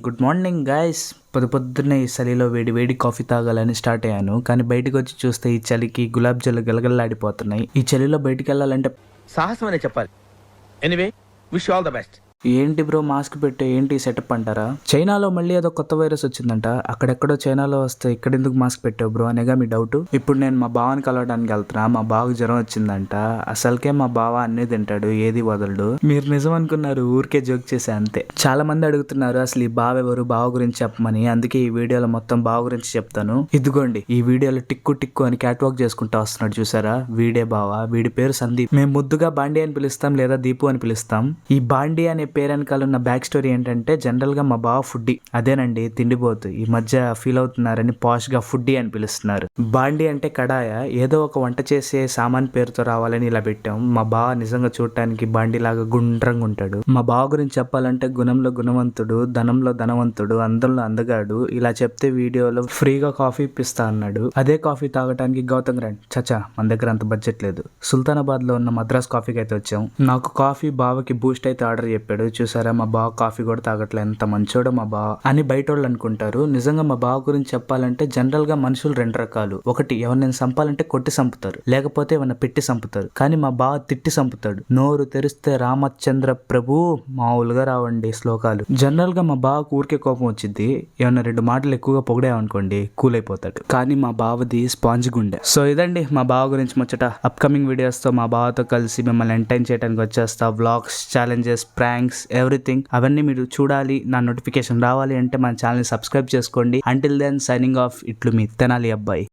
Good morning guys. పొద్దున్నే ఈ చలిలో వేడి వేడి కాఫీ తాగాలని స్టార్ట్ అయ్యాను. కానీ బయటకు వచ్చి చూస్తే ఈ చలికి గులాబ్ జాములు గలగలలాడిపోతున్నాయి. ఈ చలిలో బయటికి వెళ్ళాలంటే సాహసం అనే చెప్పాలి. Anyway, wish all the best. ఏంటి బ్రో మాస్క్ పెట్టే ఏంటి సెటప్ అంటారా? చైనాలో మళ్ళీ ఏదో కొత్త వైరస్ వచ్చిందంట. అక్కడెక్కడో చైనాలో వస్తే ఇక్కడ ఎందుకు మాస్క్ పెట్టావు బ్రో అనేగా మీ డౌట్. ఇప్పుడు నేను మా బావని కలవడానికి వెళ్తున్నా. మా బావకు జ్వరం వచ్చిందంట. అసలుకే మా బావ అన్నీ తింటాడు, ఏది వదలడు. మీరు నిజం అనుకున్నారు, ఊరికే జోక్ చేసా అంతే. చాలా మంది అడుగుతున్నారు అసలు ఈ బావ ఎవరు, బావ గురించి చెప్పమని. అందుకే ఈ వీడియోలో మొత్తం బావ గురించి చెప్తాను. ఇదిగోండి ఈ వీడియోలో టిక్కు టిక్కు అని క్యాట్ వాక్ చేసుకుంటూ వస్తున్నాడు చూసారా, వీడే బావ. వీడి పేరు సందీప్. మేము ముద్దుగా బాండి అని పిలుస్తాం లేదా దీపు అని పిలుస్తాం. ఈ బాండి అనే పేరు వెనకాల ఉన్న బ్యాక్ స్టోరీ ఏంటంటే, జనరల్ గా మా బావ ఫుడ్డీ. అదేనండి తిండిపోతు. ఈ మధ్య ఫీల్ అవుతున్నారని పాష్ గా ఫుడ్డీ అని పిలుస్తున్నారు. బాండి అంటే కడాయ. ఏదో ఒక వంట చేసే సామాన్ పేరుతో రావాలని ఇలా పెట్టాం. మా బావ నిజంగా చూడటానికి బాండి లాగా గుండ్రంగా ఉంటాడు. మా బావ గురించి చెప్పాలంటే గుణంలో గుణవంతుడు, ధనంలో ధనవంతుడు, అందంలో అందగాడు. ఇలా చెప్తే వీడియోలో ఫ్రీగా కాఫీ ఇప్పిస్తా అన్నాడు. అదే కాఫీ తాగటానికి గౌతమ్ రండి. చచా మన దగ్గర అంత బడ్జెట్ లేదు. సుల్తానాబాద్ లో ఉన్న మద్రాస్ కాఫీకి అయితే వచ్చాం. నాకు కాఫీ, బావకి బూస్ట్ అయితే ఆర్డర్ చెప్పాడు. చూసారా మా బావ కాఫీ కూడా తాగట్లేదు. ఎంత మంచోడో మా బావ అని బయట వాళ్ళు అనుకుంటారు. నిజంగా మా బావ గురించి చెప్పాలంటే జనరల్ గా మనుషులు రెండు రకాలు. ఒకటి ఎవరినైనా చంపాలంటే కొట్టి చంపుతారు, లేకపోతే ఏమన్నా పెట్టి చంపుతారు. కానీ మా బావ తిట్టి చంపుతాడు. నోరు తెరిస్తే రామచంద్ర ప్రభు మామూలుగా రావండి శ్లోకాలు. జనరల్ గా మా బావకు ఊరికే కోపం వచ్చింది. ఏమన్నా రెండు మాటలు ఎక్కువగా పొగిడామనుకోండి కూల్ అయిపోతాడు. కానీ మా బావది స్పాంజ్ గుండె. సో ఇదండి మా బావ గురించి ముచ్చట. అప్కమింగ్ వీడియోస్ తో మా బావతో కలిసి మిమ్మల్ని ఎంటర్టైన్ చేయడానికి వచ్చేస్తా. వ్లాగ్స్, ఛాలెంజెస్, ప్రాంక్స్, ఎవ్రీథింగ్ అవన్నీ మీరు చూడాలి, నా నోటిఫికేషన్ రావాలి అంటే మన ఛానల్ సబ్స్క్రైబ్ చేసుకోండి. Until then signing off. ఇట్లు మీ తెనాలి అబ్బాయి.